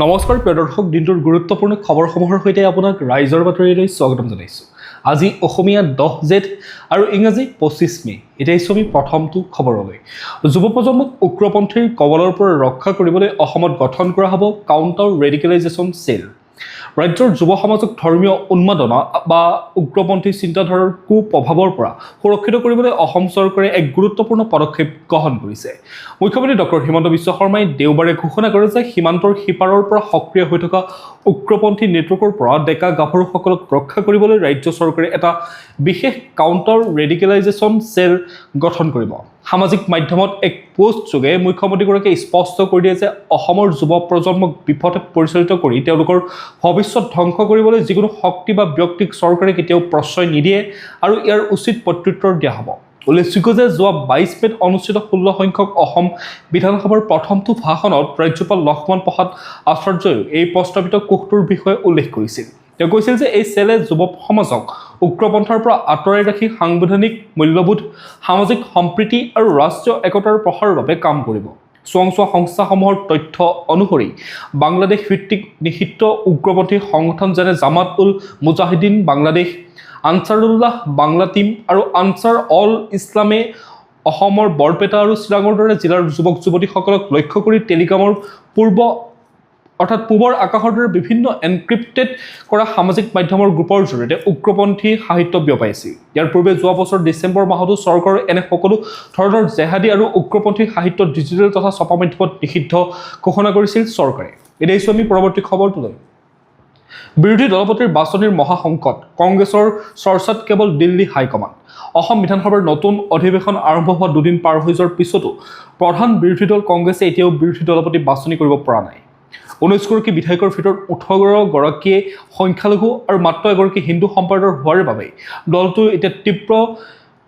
নমস্কাৰ প্ৰিয় দৰ্শক, দিনটোৰ গুৰুত্বপূৰ্ণ খবৰসমূহৰ সৈতে আপোনাক ৰাইজৰ বাতৰিলৈ স্বাগতম জনাইছোঁ। আজি অসমীয়া 10 জেঠ আৰু ইংৰাজী 25 মে। এতিয়া আমি প্ৰথমটো খবৰলৈ। যুৱ প্ৰজন্মক উগ্ৰপন্থীৰ কবলৰ পৰা ৰক্ষা কৰিবলৈ অসমত গঠন কৰা হ'ব কাউণ্টাৰ ৰেডিকেলাইজেশ্যন চেল। ৰাজ্যৰ যুৱ সমাজক ধৰ্মীয় উন্মাদনা বা উগ্ৰপন্থী চিন্তাধাৰাৰ কুপ্ৰভাৱৰ পৰা সুৰক্ষিত কৰিবলৈ অসম চৰকাৰে এক গুৰুত্বপূৰ্ণ পদক্ষেপ গ্ৰহণ কৰিছে। মুখ্যমন্ত্ৰী ডক্টৰ হিমন্ত বিশ্ব শৰ্মাই দেওবাৰে ঘোষণা কৰে যে সীমান্তৰ সিপাৰৰ পৰা সক্ৰিয় হৈ থকা উগ্ৰপন্থী নেটৱৰ্কৰ পৰা ডেকা গাভৰুসকলক ৰক্ষা কৰিবলৈ ৰাজ্য চৰকাৰে এটা বিশেষ কাউণ্টাৰ ৰেডিকেলাইজেশ্যন চেল গঠন কৰিব। সামাজিক মাধ্যমত এক পোষ্ট যোগে মুখ্যমন্ত্ৰীগৰাকীয়ে স্পষ্ট কৰি দিয়ে যে অসমৰ যুৱ প্ৰজন্মক বিপথে পৰিচালিত কৰি তেওঁলোকৰ ভৱিষ্যত ধ্বংস কৰিবলৈ যিকোনো শক্তি বা ব্যক্তিক চৰকাৰে কেতিয়াও প্ৰশ্ৰয় নিদিয়ে আৰু ইয়াৰ উচিত প্ৰত্যুত্তৰ দিয়া হ'ব। উল্লেখযোগ্য যে যোৱা 22 মেত অনুষ্ঠিত 16 সংখ্যক অসম বিধানসভাৰ প্ৰথমটো ভাষণত ৰাজ্যপাল লক্ষ্মণ প্ৰসাদ আচাৰ্যই এই প্ৰস্তাৱিত কোষটোৰ বিষয়ে উল্লেখ কৰিছিল। তেওঁ কৈছিল যে এই চেলে যুৱ সমাজক উগ্ৰপন্থাৰ পৰা আঁতৰাই ৰাখি সাংবিধানিক মূল্যবোধ, সামাজিক সম্প্ৰীতি আৰু ৰাষ্ট্ৰীয় একতাৰ প্ৰসাৰৰ বাবে কাম কৰিব। চোৱাংচোৱা সংস্থাসমূহৰ তথ্য অনুসৰি বাংলাদেশ ভিত্তিক নিষিদ্ধ উগ্ৰপন্থী সংগঠন যেনে জামাত উল মুজাহিদিন বাংলাদেশ, আনচাৰুল্লাহ বাংলা টিম আৰু আনচাৰ অল ইছলামে অসমৰ বৰপেটা আৰু চিৰাঙৰ দৰে জিলাৰ যুৱক যুৱতীসকলক লক্ষ্য কৰি টেলিগ্ৰামৰ পূবৰ আকাশৰ দৰে বিভিন্ন এনক্ৰিপ্টেড কৰা সামাজিক মাধ্যমৰ গ্ৰুপৰ জৰিয়তে উগ্ৰপন্থী সাহিত্য বিয়পাইছিল। ইয়াৰ পূৰ্বে যোৱা বছৰ ডিচেম্বৰ মাহতো চৰকাৰে এনে সকলো ধৰণৰ জেহাদী আৰু উগ্ৰপন্থী সাহিত্য ডিজিটেল তথা ছপা মাধ্যমত নিষিদ্ধ ঘোষণা কৰিছিল চৰকাৰে। এতিয়া আমি পৰৱৰ্তী খবৰটোলৈ। বিৰোধী দলপতিৰ বাছনিৰ মহাসংকট, কংগ্ৰেছৰ চৰ্চাত কেৱল দিল্লী হাইকমাণ্ড। অসম বিধানসভাৰ নতুন অধিৱেশন আৰম্ভ হোৱা দুদিন পাৰ হৈ যোৱাৰ পিছতো প্ৰধান বিৰোধী দল কংগ্ৰেছে এতিয়াও বিৰোধী দলপতি বাছনি কৰিব পৰা নাই। 19 গৰাকী বিধায়কৰ ভিতৰত 18 গৰাকীয়ে সংখ্যালঘু আৰু মাত্ৰ এগৰাকী হিন্দু সম্প্ৰদায়ৰ হোৱাৰ বাবে দলটো এতিয়া তীব্ৰ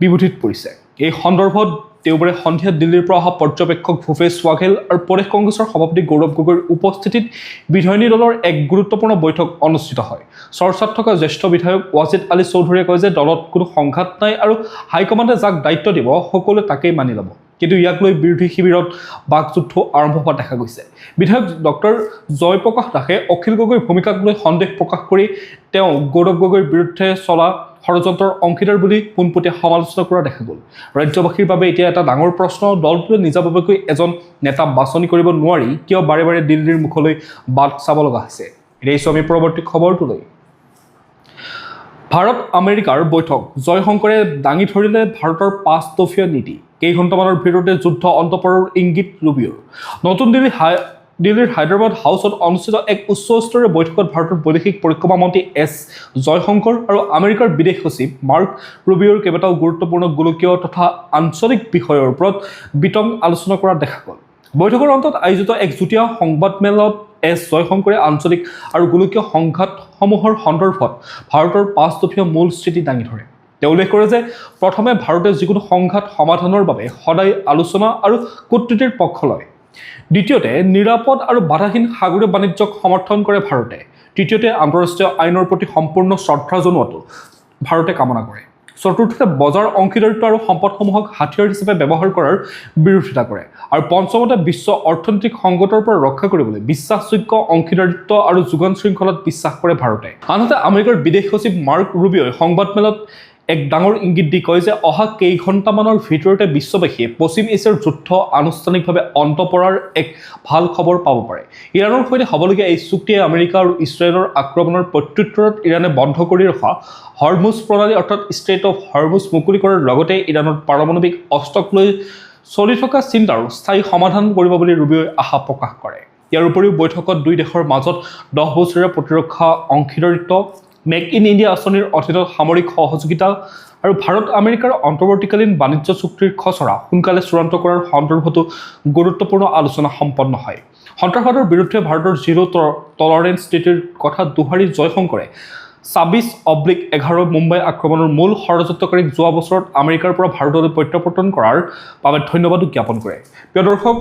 বিৰোধীত পৰিছে। এই সন্দৰ্ভত দেওবাৰে সন্ধিয়া দিল্লীৰ পৰা অহা পৰ্যবেক্ষক ভূপেশ ৱাঘেল আৰু প্ৰদেশ কংগ্ৰেছৰ সভাপতি গৌৰৱ গগৈৰ উপস্থিতিত বিধায়িনী দলৰ এক গুৰুত্বপূৰ্ণ বৈঠক অনুষ্ঠিত হয়। চৰ্চাত থকা জ্যেষ্ঠ বিধায়ক ৱাজিদ আলী চৌধুৰীয়ে কয় যে দলত কোনো সংঘাত নাই আৰু হাইকমাণ্ডে যাক দায়িত্ব দিব সকলোৱে তাকেই মানি ল'ব। কিন্তু ইয়াক লৈ বিৰোধী শিবিৰত বাকযুদ্ধ আৰম্ভ হোৱা দেখা গৈছে। বিধায়ক ডক্টৰ জয়প্ৰকাশ দাসে অখিল গগৈৰ ভূমিকাক লৈ সন্দেহ প্ৰকাশ কৰি তেওঁ গৌৰৱ গগৈৰ বিৰুদ্ধে চলা ষড়যন্ত্ৰৰ অংশীদাৰ বুলি পোনপটীয়া সমালোচনা কৰা দেখা গ'ল। ৰাজ্যবাসীৰ বাবে এতিয়া এটা ডাঙৰ প্ৰশ্ন, দলটোৱে নিজাববীয়াকৈ এজন নেতা বাছনি কৰিব নোৱাৰি কিয় বাৰে বাৰে দিল্লীৰ মুখলৈ বাট চাব লগা হৈছে। এতিয়া আমি পৰৱৰ্তী খবৰটোলৈ। ভাৰত আমেৰিকাৰ বৈঠক, জয়শংকৰে দাঙি ধৰিলে ভাৰতৰ 5 দফীয়া নীতি। কেইঘণ্টামানৰ ভিতৰতে যুদ্ধ অন্ত পৰাৰ ইংগিত ৰুবিঅ'ৰ। নতুন দিল্লীৰ হায়দৰাবাদ হাউচত অনুষ্ঠিত এক উচ্চ স্তৰীয় বৈঠকত ভাৰতৰ বৈদেশিক পৰিক্ৰমা মন্ত্ৰী এছ জয়শংকৰ আৰু আমেৰিকাৰ বিদেশ সচিব মাৰ্ক ৰুবিঅ'ৰ কেইবাটাও গুৰুত্বপূৰ্ণ গোলকীয় তথা আঞ্চলিক বিষয়ৰ ওপৰত বিতং আলোচনা কৰা দেখা গ'ল। বৈঠকৰ অন্তত আয়োজিত এক যুটীয়া সংবাদমেলত এছ জয়শংকৰে আঞ্চলিক আৰু গোলকীয় সংঘাতসমূহৰ সন্দৰ্ভত ভাৰতৰ 5 দফীয়া মূল স্থিতি দাঙি ধৰে। তেওঁ উল্লেখ কৰে যে প্ৰথমে ভাৰতে যিকোনো সংঘাত সমাধানৰ বাবে সদায় আলোচনা আৰু কূটনীতিৰ পক্ষ লয়। দ্বিতীয়তে নিৰাপদ আৰু বাধাহীন সাগৰীয় বাণিজ্যক সমৰ্থন কৰে ভাৰতে। তৃতীয়তে আন্তঃৰাষ্ট্ৰীয় আইনৰ প্ৰতি সম্পূৰ্ণ শ্ৰদ্ধা জনোৱাটো ভাৰতে কামনা কৰে। চতুৰ্থতে বজাৰ অংশীদাৰিত্ব আৰু সম্পদসমূহক হাতিয়াৰ হিচাপে ব্যৱহাৰ কৰাৰ বিৰোধিতা কৰে। আৰু পঞ্চমতে বিশ্ব অৰ্থনৈতিক সংকটৰ পৰা ৰক্ষা কৰিবলৈ বিশ্বাসযোগ্য অংশীদাৰিত্ব আৰু যোগান শৃংখলাত বিশ্বাস কৰে ভাৰতে। আনহাতে আমেৰিকাৰ বিদেশ সচিব মাৰ্ক ৰুবিঅ'ই সংবাদমেলত এক ডাঙৰ ইংগিত দি কয় যে অহা কেইঘণ্টামানৰ ভিতৰতে বিশ্ববাসীয়ে পশ্চিম এছিয়াৰ যুদ্ধ আনুষ্ঠানিকভাৱে অন্ত পৰাৰ এক ভাল খবৰ পাব পাৰে। ইৰাণৰ সৈতে হ'বলগীয়া এই চুক্তিয়ে আমেৰিকা আৰু ইছৰাইলৰ আক্ৰমণৰ প্ৰত্যুত্তৰত ইৰাণে বন্ধ কৰি ৰখা হৰমুজ প্ৰণালী অৰ্থাৎ ষ্ট্ৰেইট অফ হৰমুজ মুকলি কৰাৰ লগতে ইৰাণৰ পাৰমাণৱিক অস্ত্ৰক লৈ চলি থকা চিন্তাৰ স্থায়ী সমাধান কৰিব বুলি ৰুবিঅ'ই আশা প্ৰকাশ কৰে। ইয়াৰ উপৰিও বৈঠকত দুই দেশৰ মাজত 10 বছৰীয়া প্ৰতিৰক্ষা অংশীদাৰিত্ব, মেক ইন ইণ্ডিয়া আঁচনিৰ অধীনত সামৰিক সহযোগিতা আৰু ভাৰত আমেৰিকাৰ অন্তৰ্বৰ্তীকালীন বাণিজ্য চুক্তিৰ খচৰা সোনকালে চূড়ান্ত কৰাৰ সন্দৰ্ভতো গুৰুত্বপূৰ্ণ আলোচনা সম্পন্ন হয়। সন্ত্ৰাসবাদৰ বিৰুদ্ধে ভাৰতৰ জিৰ' টলাৰেন্স নীতিৰ কথা দোহাৰি জয়শংকৰে 26/11 মুম্বাই আক্ৰমণৰ মূল ষড়যন্ত্ৰকাৰীক যোৱা বছৰত আমেৰিকাৰ পৰা ভাৰতলৈ প্ৰত্যাৱৰ্তন কৰাৰ বাবে ধন্যবাদো জ্ঞাপন কৰে। প্ৰিয় দৰ্শক,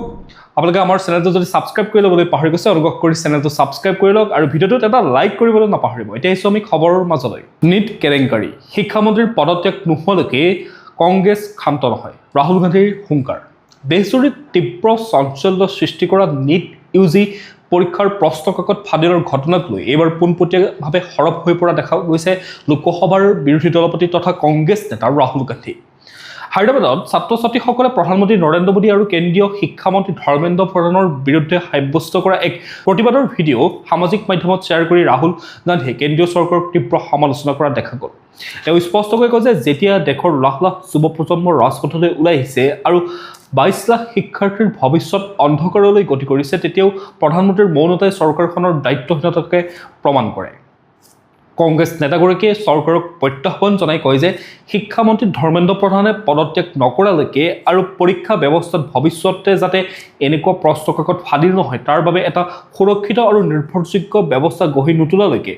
আপোনালোকে আমাৰ চেনেলটো যদি ছাবস্ক্ৰাইব কৰি ল'বলৈ পাহৰি গৈছে, অনুগ্ৰহ কৰি চেনেলটো ছাবস্ক্ৰাইব কৰি লওক আৰু ভিডিঅ'টোত এটা লাইক কৰিবলৈ নাপাহৰিব। এতিয়া আমি খবৰৰ মাজলৈ। নীট কেলেংকাৰী, শিক্ষামন্ত্ৰীৰ পদত্যাগ নোহোৱালৈকে কংগ্ৰেছ ক্ষান্ত নহয়, ৰাহুল গান্ধীৰ হুংকাৰ। দেশজুৰি তীব্ৰ চাঞ্চল্য সৃষ্টি কৰা নীট ইউজি পৰীক্ষাৰ প্ৰশ্ন কাকত ফাদিলৰ ঘটনাক লৈ এইবাৰ পোনপটীয়াভাৱে সৰব হৈ পৰা দেখা গৈছে লোকসভাৰ বিৰোধী দলপতি তথা কংগ্ৰেছ নেতা ৰাহুল গান্ধী। হায়দৰাবাদত ছাত্ৰ ছাত্ৰীসকলে প্ৰধানমন্ত্ৰী নৰেন্দ্ৰ মোদী আৰু কেন্দ্ৰীয় শিক্ষামন্ত্ৰী ধৰ্মেন্দ্ৰ প্ৰধানৰ বিৰুদ্ধে সাব্যস্ত কৰা এক প্ৰতিবাদৰ ভিডিঅ' সামাজিক মাধ্যমত শ্বেয়াৰ কৰি ৰাহুল গান্ধীয়ে কেন্দ্ৰীয় চৰকাৰক তীব্ৰ সমালোচনা কৰা দেখা গ'ল। তেওঁ স্পষ্টকৈ কয় যে যেতিয়া দেশৰ লাখ লাখ যুৱ প্ৰজন্ম ৰাজপথলৈ ওলাই আহিছে আৰু 22 লাখ শিক্ষাৰ্থীৰ ভৱিষ্যত অন্ধকাৰলৈ গতি কৰিছে, তেতিয়াও প্ৰধানমন্ত্ৰীৰ মৌনতাই চৰকাৰখনৰ দায়িত্বহীনতাকে প্ৰমাণ কৰে। কংগ্ৰেছ নেতাগৰাকীয়ে চৰকাৰক প্ৰত্যাহ্বান জনাই কয় যে শিক্ষামন্ত্ৰী ধৰ্মেন্দ্ৰ প্ৰধানে পদত্যাগ নকৰালৈকে আৰু পৰীক্ষা ব্যৱস্থাত ভৱিষ্যতে যাতে এনেকুৱা প্ৰশ্ন কাকত ফাদিল নহয় তাৰ বাবে এটা সুৰক্ষিত আৰু নিৰ্ভৰযোগ্য ব্যৱস্থা গঢ়ি নোতোলালৈকে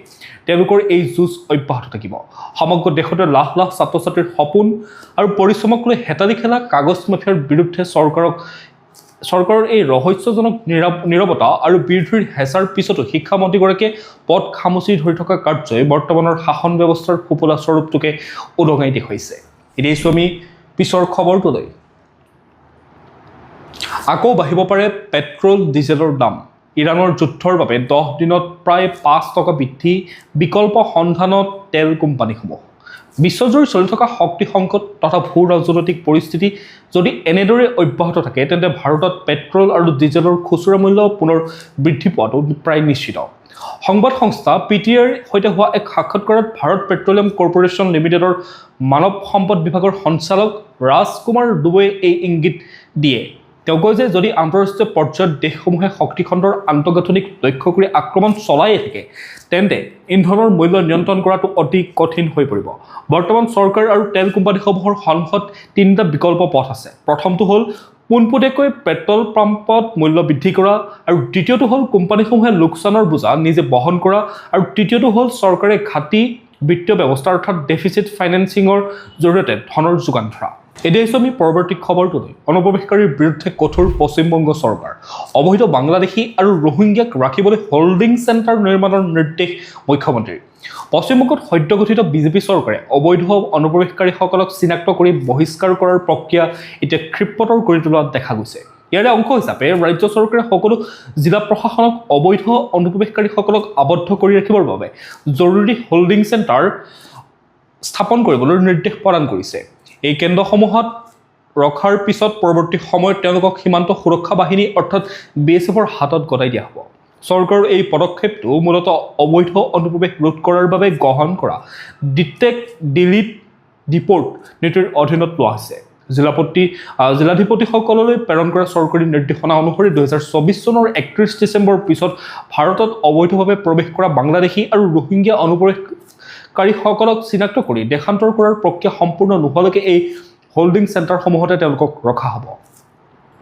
তেওঁলোকৰ এই যুঁজ অব্যাহত থাকিব। সমগ্ৰ দেশতে লাখ লাখ ছাত্ৰ ছাত্ৰীৰ সপোন আৰু পৰিশ্ৰমক লৈ হেতালি খেলা কাগজ মাফিয়াৰ বিৰুদ্ধে চৰকাৰৰ এই ৰহস্যজনক নীৰৱতা আৰু বিৰোধীৰ হেঁচাৰ পিছতো শিক্ষামন্ত্ৰীগৰাকীয়ে পদ খামুচি ধৰি থকা কাৰ্যই বৰ্তমানৰ শাসন ব্যৱস্থাৰ সুফলা স্বৰূপটোকে উদঙাই দেখুৱাইছে। এতিয়া আমি পিছৰ খবৰটোলৈ। আকৌ বাঢ়িব পাৰে পেট্ৰল ডিজেলৰ দাম। ইৰাণৰ যুদ্ধৰ বাবে 10 দিনত প্ৰায় 5 টকা বৃদ্ধি, বিকল্প সন্ধানত তেল কোম্পানীসমূহ। বিশ্বজুৰি চলি থকা শক্তি সংকট তথা ভূ ৰাজনৈতিক পৰিস্থিতি যদি এনেদৰে অব্যাহত থাকে তেন্তে ভাৰতত পেট্ৰল আৰু ডিজেলৰ খুচুৰা মূল্য পুনৰ বৃদ্ধি পোৱাটো প্ৰায় নিশ্চিত। সংবাদ সংস্থা PTIৰ সৈতে হোৱা এক সাক্ষাৎকাৰত ভাৰত পেট্ৰলিয়াম কৰ্পোৰেশ্যন লিমিটেডৰ মানৱ সম্পদ বিভাগৰ সঞ্চালক ৰাজকুমাৰ ডুবেই এই ইংগিত দিয়ে। তেওঁ কয় যে যদি আন্তঃৰাষ্ট্ৰীয় পৰ্যায়ত দেশসমূহে শক্তি খণ্ডৰ আন্তঃগাঁথনিক লক্ষ্য কৰি আক্ৰমণ চলায়ে থাকে তেন্তে ইন্ধনৰ মূল্য নিয়ন্ত্ৰণ কৰাটো অতি কঠিন হৈ পৰিব। বৰ্তমান চৰকাৰ আৰু তেল কোম্পানীসমূহৰ সন্মুখত 3টা বিকল্প পথ আছে। প্ৰথমটো হ'ল পোনপটীয়াকৈ পেট্ৰল পাম্পত মূল্য বৃদ্ধি কৰা, আৰু দ্বিতীয়টো হ'ল কোম্পানীসমূহে লোকচানৰ বোজা নিজে বহন কৰা, আৰু তৃতীয়টো হ'ল চৰকাৰে ঘাটি বিত্তীয় ব্যৱস্থা অৰ্থাৎ ডেফিচিট ফাইনেন্সিঙৰ জৰিয়তে ধনৰ যোগান ধৰা। এতিয়া আমি পৰৱৰ্তী খবৰটোলৈ। অনুপ্ৰৱেশকাৰীৰ বিৰুদ্ধে কঠোৰ পশ্চিমবংগ চৰকাৰ। অবৈধ বাংলাদেশী আৰু ৰোহিংগ্যাক ৰাখিবলৈ হোল্ডিং চেণ্টাৰ নিৰ্মাণৰ নিৰ্দেশ মুখ্যমন্ত্ৰীৰ। পশ্চিমবংগত সদ্যগঠিত বিজেপি চৰকাৰে অবৈধ অনুপ্ৰৱেশকাৰীসকলক চিনাক্ত কৰি বহিষ্কাৰ কৰাৰ প্ৰক্ৰিয়া এতিয়া ক্ষিপ্ৰতৰ কৰি তোলা দেখা গৈছে। ইয়াৰে অংশ হিচাপে ৰাজ্য চৰকাৰে সকলো জিলা প্ৰশাসনক অবৈধ অনুপ্ৰৱেশকাৰীসকলক আবদ্ধ কৰি ৰাখিবৰ বাবে জৰুৰী হোল্ডিং চেণ্টাৰ স্থাপন কৰিবলৈ নিৰ্দেশ প্ৰদান কৰিছে। এই কেন্দ্ৰসমূহত ৰখাৰ পিছত পৰৱৰ্তী সময়ত তেওঁলোকক সীমান্ত সুৰক্ষা বাহিনী অৰ্থাৎ BSFৰ হাতত গতাই দিয়া হ'ব। চৰকাৰৰ এই পদক্ষেপটো মূলতঃ অবৈধ অনুপ্ৰৱেশ ৰোধ কৰাৰ বাবে গ্ৰহণ কৰা ডিটেক্ট ডিলিট ডিপৰ্ট নীতিৰ অধীনত লোৱা হৈছে। জিলাধিপতিসকললৈ প্ৰেৰণ কৰা চৰকাৰী নিৰ্দেশনা অনুসৰি 2024 চনৰ 31 ডিচেম্বৰৰ পিছত ভাৰতত অবৈধভাৱে প্ৰৱেশ কৰা বাংলাদেশী আৰু ৰোহিংগ্যা অনুপ্ৰৱেশকাৰীসকলক চিনাক্ত কৰি দেশান্তৰ কৰাৰ প্ৰক্ৰিয়া সম্পূৰ্ণ নোহোৱালৈকে এই হোল্ডিং চেণ্টাৰসমূহতে তেওঁলোকক ৰখা হ'ব।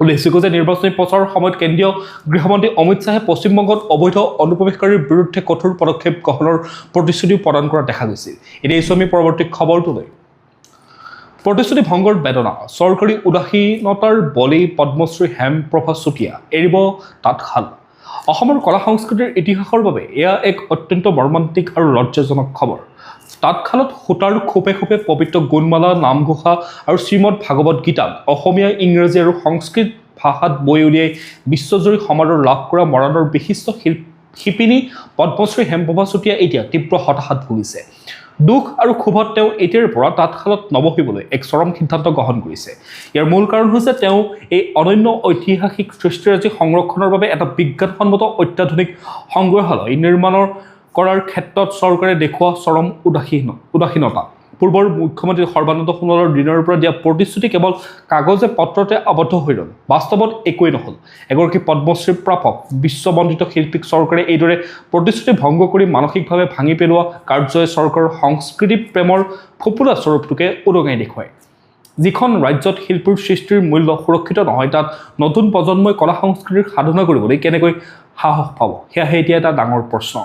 উল্লেখযোগ্য যে নিৰ্বাচনী প্ৰচাৰৰ সময়ত কেন্দ্ৰীয় গৃহমন্ত্ৰী অমিত শ্বাহে পশ্চিমবংগত অবৈধ অনুপ্ৰৱেশকাৰীৰ বিৰুদ্ধে কঠোৰ পদক্ষেপ গ্ৰহণৰ প্ৰতিশ্ৰুতি প্ৰদান কৰা দেখা গৈছিল। এতিয়া আমি পৰৱৰ্তী খবৰটোলৈ। প্ৰতিশ্ৰুতি ভংগৰ বেদনা, চৰকাৰী উদাসীনতাৰ বলি পদ্মশ্ৰী হেমপ্ৰভা চুতীয়া এৰিব তাঁতশাল। অসমৰ কলা সংস্কৃতিৰ ইতিহাসৰ বাবে এয়া এক অত্যন্ত মৰ্মান্তিক আৰু লজ্জাজনক খবৰ। তাঁতশালত সূতাৰ খোপে খোপে পবিত্ৰ গুণমালা, নামঘোষা আৰু শ্ৰীমদ ভাগৱত গীতাত অসমীয়া, ইংৰাজী আৰু সংস্কৃত ভাষাত বৈ উলিয়াই বিশ্বজুৰি সমাদৰ লাভ কৰা মৰাণৰ বিশিষ্ট শিপিনী পদ্মশ্ৰী হেমপ্ৰভা চুতীয়া এতিয়া তীব্ৰ হতাশাত ভুগিছে। দুখ আৰু ক্ষোভত তেওঁ এতিয়াৰ পৰা তাঁতশালত নবহিবলৈ এক চৰম সিদ্ধান্ত গ্ৰহণ কৰিছে। ইয়াৰ মূল কাৰণ হৈছে তেওঁ এই অনন্য ঐতিহাসিক সৃষ্টিৰাজি সংৰক্ষণৰ বাবে এটা বিজ্ঞানসন্মত অত্যাধুনিক সংগ্ৰহালয় নিৰ্মাণ কৰাৰ ক্ষেত্ৰত চৰকাৰে দেখুওৱা চৰম উদাসীনতা। পূৰ্বৰ মুখ্যমন্ত্ৰী সৰ্বানন্দ সোণোৱালৰ দিনৰ পৰা দিয়া প্ৰতিশ্ৰুতি কেৱল কাগজে পত্ৰতে আবদ্ধ হৈ ৰ'ল, বাস্তৱত একোৱেই নহ'ল। এগৰাকী পদ্মশ্ৰী প্ৰাপক বিশ্ববন্দিত শিল্পীক চৰকাৰে এইদৰে প্ৰতিশ্ৰুতি ভংগ কৰি মানসিকভাৱে ভাঙি পেলোৱা কাৰ্যই চৰকাৰৰ সংস্কৃতি প্ৰেমৰ ফোপোলা স্বৰূপটোকে উদঙাই দেখুৱায়। যিখন ৰাজ্যত শিল্পীৰ সৃষ্টিৰ মূল্য সুৰক্ষিত নহয় তাত নতুন প্ৰজন্মই কলা সংস্কৃতিৰ সাধনা কৰিবলৈ কেনেকৈ সাহস পাব, সেয়াহে এতিয়া এটা ডাঙৰ প্ৰশ্ন।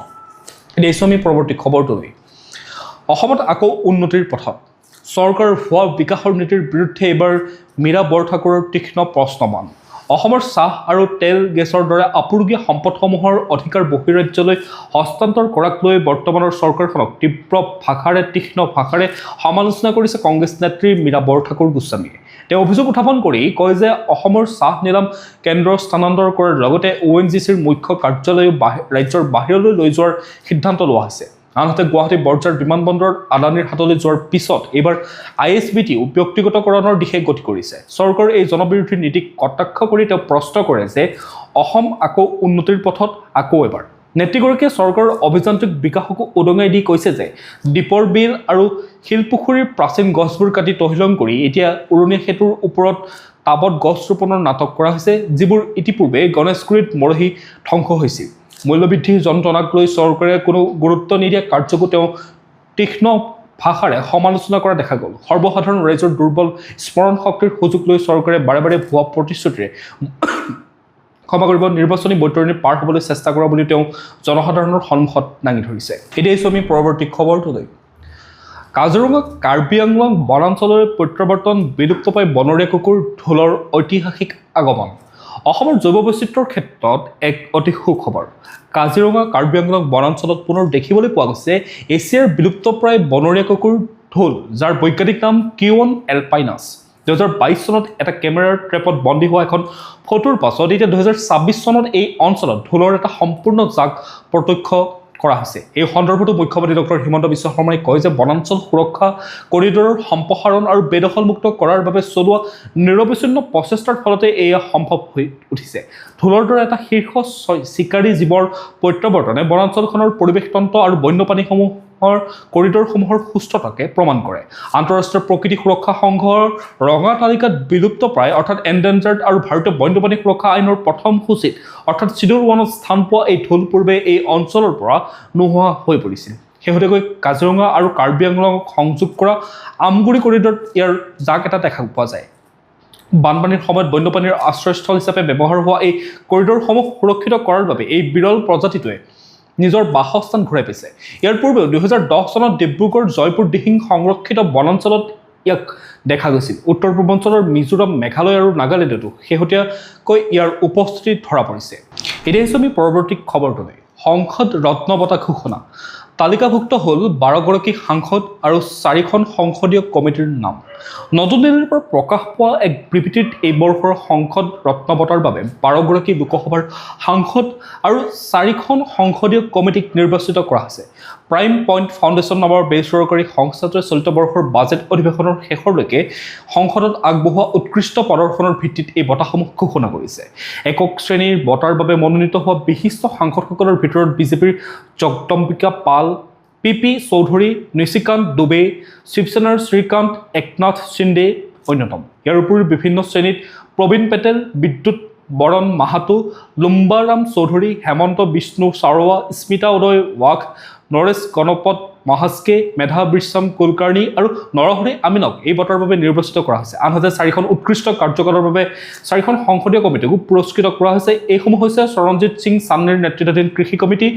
এতিয়া আমি পৰৱৰ্তী খবৰটোলৈ। অসমত আকৌ উন্নতিৰ পথত। চৰকাৰৰ ভুৱা বিকাশৰ নীতিৰ বিৰুদ্ধে এইবাৰ মীৰা বৰঠাকুৰৰ তীক্ষ্ণ প্ৰশ্নমান। অসমৰ চাহ আৰু তেল গেছৰ দৰে আপুৰুগীয়া সম্পদসমূহৰ অধিকাৰ বহিৰাজ্যলৈ হস্তান্তৰ কৰাক লৈ বৰ্তমানৰ চৰকাৰখনক তীক্ষ্ণ ভাষাৰে সমালোচনা কৰিছে কংগ্ৰেছ নেত্ৰী মীৰা বৰঠাকুৰ গোস্বামীয়ে। তেওঁ অভিযোগ উত্থাপন কৰি কয় যে অসমৰ চাহ নিলাম কেন্দ্ৰ স্থানান্তৰ কৰাৰ লগতে ONGCৰ মুখ্য কাৰ্যালয় ৰাজ্যৰ বাহিৰলৈ লৈ যোৱাৰ সিদ্ধান্ত লোৱা হৈছে। আনহাতে গুৱাহাটী বৰঝাৰ বিমানবন্দৰত আদানীৰ হাতলৈ যোৱাৰ পিছত এইবাৰ ISBTও ব্যক্তিগতকৰণৰ দিশে গতি কৰিছে। চৰকাৰৰ এই জনবিৰোধী নীতিক কটাক্ষ কৰি তেওঁ প্ৰশ্ন কৰে যে অসম আকৌ উন্নতিৰ পথত আকৌ এবাৰ। নেত্ৰীগৰাকীয়ে চৰকাৰৰ অভিযান্ত্ৰিক বিকাশকো উদঙাই দি কৈছে যে দীপৰ বিল আৰু শিলপুখুৰীৰ প্ৰাচীন গছবোৰ কাটি তহিলং কৰি এতিয়া উৰণীয়া সেতুৰ ওপৰত টাবত গছ ৰোপণৰ নাটক কৰা হৈছে, যিবোৰ ইতিপূৰ্বে গণেশগুৰিত মৰহি ধ্বংস হৈছিল। মূল্যবৃদ্ধিৰ যন্ত্ৰণাক লৈ চৰকাৰে কোনো গুৰুত্ব নিদিয়া কাৰ্যকো তেওঁ তীক্ষ্ণ ভাষাৰে সমালোচনা কৰা দেখা গ'ল। সৰ্বসাধাৰণ ৰাইজৰ দুৰ্বল স্মৰণ শক্তিৰ সুযোগ লৈ চৰকাৰে বাৰে বাৰে ভুৱা প্ৰতিশ্ৰুতিৰে নিৰ্বাচনী বৈতৰণি পাৰ হ'বলৈ চেষ্টা কৰা বুলি তেওঁ জনসাধাৰণৰ সন্মুখত দাঙি ধৰিছে। এতিয়া আমি পৰৱৰ্তী খবৰটোলৈ। কাজিৰঙা কাৰ্বি আংলং বনাঞ্চললৈ প্ৰত্যাৱৰ্তন, বিলুপ্তপ্ৰায় বনৰীয়া কুকুৰ ঢোলৰ ঐতিহাসিক আগমন। অসমৰ জৈৱ বৈচিত্ৰ্যৰ ক্ষেত্ৰত এক অতি সুখবৰ। কাজিৰঙা কাৰ্বি আংলং বনাঞ্চলত পুনৰ দেখিবলৈ পোৱা গৈছে এছিয়াৰ বিলুপ্তপ্ৰায় বনৰীয়া কুকুৰ ঢোল, যাৰ বৈজ্ঞানিক নাম কিউন এলপাইনাছ। 2022 চনত এটা কেমেৰাৰ ট্ৰেপত বন্দী হোৱা এখন ফটোৰ পাছত এতিয়া 2026 চনত এই অঞ্চলত ঢোলৰ এটা সম্পূৰ্ণ জাক প্ৰত্যক্ষ কৰা হৈছে। এই সন্দৰ্ভতো মুখ্যমন্ত্ৰী ডক্টৰ হিমন্ত বিশ্ব শৰ্মাই কয় যে বনাঞ্চল সুৰক্ষা কৰিডৰৰ সম্প্ৰসাৰণ আৰু বেদখলমুক্ত কৰাৰ বাবে চলোৱা নিৰবিচ্ছিন্ন প্ৰচেষ্টাৰ ফলতে এয়া সম্ভৱ হৈ উঠিছে। ঢোলৰ দৰে এটা শীৰ্ষ চিকাৰী জীৱৰ প্ৰত্যাৱৰ্তনে বনাঞ্চলখনৰ পৰিৱেশতন্ত্ৰ আৰু বন্যপ্ৰাণীসমূহৰ কৰিডৰসমূহৰ সুস্থতাকে প্ৰমাণ কৰে। আন্তঃৰাষ্ট্ৰীয় প্ৰকৃতি সুৰক্ষা সংঘৰ ৰঙা তালিকাত বিলুপ্তপ্ৰায় অৰ্থাৎ এনডেঞ্জাৰ্ড আৰু ভাৰতীয় বন্যপ্ৰাণী সুৰক্ষা আইনৰ প্ৰথম সূচীত অৰ্থাৎ শিডিউল 1ত স্থান পোৱা এই ঢোল পূৰ্বে এই অঞ্চলৰ পৰা নোহোৱা হৈ পৰিছিল। শেহতীয়াকৈ কাজিৰঙা আৰু কাৰ্বি আংলঙক সংযোগ কৰা আমগুৰি কৰিডৰত ইয়াৰ জাক এটা দেখা পোৱা যায়। বানপানীৰ সময়ত বন্যপ্ৰাণীৰ আশ্ৰয়স্থল হিচাপে ব্যৱহাৰ হোৱা এই কৰিডৰসমূহ সুৰক্ষিত কৰাৰ বাবে এই বিৰল প্ৰজাতিটোৱে নিজৰ বাসস্থান ঘূৰাই পাইছে। ইয়াৰ পূৰ্বেও 2010 চনত ডিব্ৰুগড় জয়পুৰ দিহিং সংৰক্ষিত বনাঞ্চলত ইয়াক দেখা গৈছিল। উত্তৰ পূৰ্বাঞ্চলৰ মিজোৰাম, মেঘালয় আৰু নাগালেণ্ডতো শেহতীয়াকৈ ইয়াৰ উপস্থিতি ধৰা পৰিছে। এতিয়া আমি পৰৱৰ্তী খবৰটোলৈ। সংসদ ৰত্ন বঁটা ঘোষণা। তালিকাভুক্ত হ'ল 12গৰাকী সাংসদ আৰু 4খন সংসদীয় কমিটিৰ নাম। নতুন দিল্লীৰ পৰা প্ৰকাশ পোৱা এক বিবৃতিত এই বৰ্ষৰ সংসদ ৰত্ন বঁটাৰ বাবে 12গৰাকী লোকসভাৰ সাংসদ আৰু 4খন সংসদীয় কমিটিক নিৰ্বাচিত কৰা হৈছে। প্ৰাইম পইণ্ট ফাউণ্ডেশ্যন নামৰ বেচৰকাৰী সংস্থাটোৱে চলিত বৰ্ষৰ বাজেট অধিৱেশনৰ শেষৰলৈকে সংসদত আগবঢ়োৱা উৎকৃষ্ট প্ৰদৰ্শনৰ ভিত্তিত এই বঁটাসমূহ ঘোষণা কৰিছে। একক শ্ৰেণীৰ বঁটাৰ বাবে মনোনীত হোৱা বিশিষ্ট সাংসদসকলৰ ভিতৰত বিজেপিৰ জগদম্বিকা পাল, PP চৌধুৰী, নিশিকান্ত দুবে, শিৱসেনাৰ শ্ৰীকান্ত একনাথ সিন্দে অন্যতম। ইয়াৰ উপৰিও বিভিন্ন শ্ৰেণীত প্ৰবীণ পেটেল, বিদ্যুৎ বৰণ মাহাতো, লুম্বাৰাম চৌধুৰী, হেমন্ত বিষ্ণু চাৰোৱা, স্মিতা উদয় ৱাঘ, নৰেশ গণপত মহাস্কে, মেধা বিশ্বম কুলকাৰ্ণী আৰু নৰহৰি আমিনক এই বঁটাৰ বাবে নিৰ্বাচিত কৰা হৈছে। আনহাতে 4খন উৎকৃষ্ট কাৰ্যকালৰ বাবে 4খন সংসদীয় কমিটিকো পুৰস্কৃত কৰা হৈছে। এইসমূহ হৈছে চৰণজিৎ সিং চান্নিৰ নেতৃত্বাধীন কৃষি কমিটি,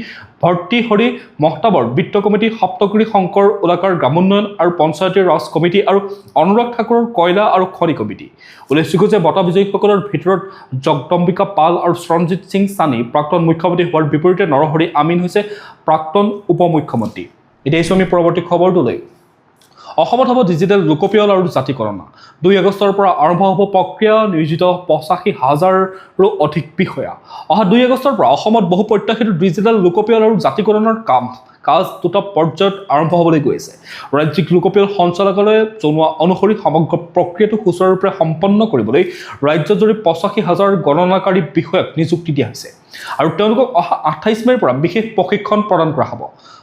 ভৰ্তি হৰি মহতাবৰ বিত্ত কমিটি, সপ্তগিৰি শংকৰ ওলাকাৰ গ্ৰামোন্নয়ন আৰু পঞ্চায়তী ৰাজ কমিটি আৰু অনুৰাগ ঠাকুৰৰ কয়লা আৰু খনি কমিটি। উল্লেখযোগ্য যে বঁটা বিজয়ীসকলৰ ভিতৰত জগদম্বিকা পাল আৰু চৰণজিৎ সিং চান্নি প্ৰাক্তন মুখ্যমন্ত্ৰী হোৱাৰ বিপৰীতে নৰহৰি আমিন হৈছে প্ৰাক্তন উপ মুখ্যমন্ত্ৰী। এতিয়া আমি পৰৱৰ্তী খবৰটোলৈ। অসমত হ'ব ডিজিটেল লোকপিয়ল আৰু জাতিকৰণা। 2 আগষ্টৰ পৰা আৰম্ভ হ'ব প্ৰক্ৰিয়া, নিয়োজিত 85,000ৰো অধিক বিষয়া। অহা 2 আগষ্টৰ পৰা অসমত বহু প্ৰত্যাশিত ডিজিটেল লোকপিয়ল আৰু জাতিকৰণৰ কাজ 2টা পৰ্যায়ত আৰম্ভ হ'বলৈ গৈ আছে। ৰাজ্যিক লোকপিয়ল সঞ্চালকালয়ে জনোৱা অনুসৰি সমগ্ৰ প্ৰক্ৰিয়াটো সুচাৰুৰূপে সম্পন্ন কৰিবলৈ ৰাজ্যজুৰি 85,000 গণনাকাৰী বিষয়াক নিযুক্তি দিয়া হৈছে আৰু তেওঁলোকক অহা 28 মে'ৰ পৰা বিশেষ প্ৰশিক্ষণ প্ৰদান কৰা হ'ব।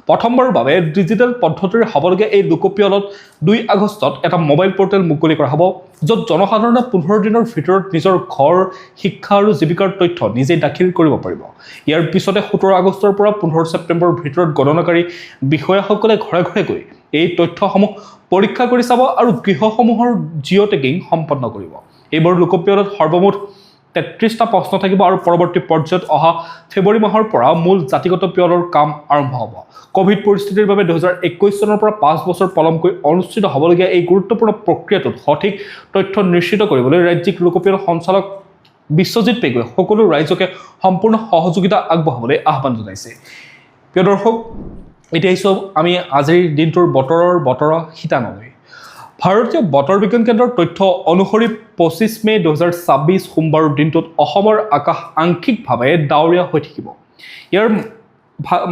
প্ৰথমবাৰৰ বাবে ডিজিটেল পদ্ধতিৰে হ'বলগীয়া এই লোকপিয়লত 2 আগষ্টত এটা মোবাইল পৰ্টেল মুকলি কৰা হ'ব, য'ত জনসাধাৰণে 15 দিনৰ ভিতৰত নিজৰ ঘৰ, শিক্ষা আৰু জীৱিকাৰ তথ্য নিজেই দাখিল কৰিব পাৰিব। ইয়াৰ পিছতে 17 আগষ্টৰ পৰা 15 ছেপ্টেম্বৰৰ ভিতৰত গণনাকাৰী বিষয়াসকলে ঘৰে ঘৰে গৈ এই তথ্যসমূহ পৰীক্ষা কৰি চাব আৰু গৃহসমূহৰ জিঅ' টেগিং সম্পন্ন কৰিব। এইবাৰ লোকপিয়লত সৰ্বমুঠ 33টা প্ৰশ্ন থাকিব আৰু পৰৱৰ্তী পৰ্যায়ত অহা ফেব্ৰুৱাৰী মাহৰ পৰা মূল জাতিগত পিয়লৰ কাম আৰম্ভ হ'ব। কোভিড পৰিস্থিতিৰ বাবে 2021 চনৰ পৰা 5 বছৰ পলমকৈ অনুষ্ঠিত হ'বলগীয়া এই গুৰুত্বপূৰ্ণ প্ৰক্ৰিয়াটোত সঠিক তথ্য নিশ্চিত কৰিবলৈ ৰাজ্যিক লোকপিয়ল সঞ্চালক বিশ্বজিৎ পেগুৱে সকলো ৰাইজকে সম্পূৰ্ণ সহযোগিতা আগবঢ়াবলৈ আহ্বান জনাইছে। প্ৰিয় দৰ্শক, এতিয়া আমি আজিৰ দিনটোৰ বতৰৰ শীতানলৈ। ভাৰতীয় বতৰ বিজ্ঞান কেন্দ্ৰৰ তথ্য অনুসৰি 25 মে 2026 সোমবাৰৰ দিনটোত অসমৰ আকাশ আংশিকভাৱে ডাৱৰীয়া হৈ থাকিব। ইয়াৰ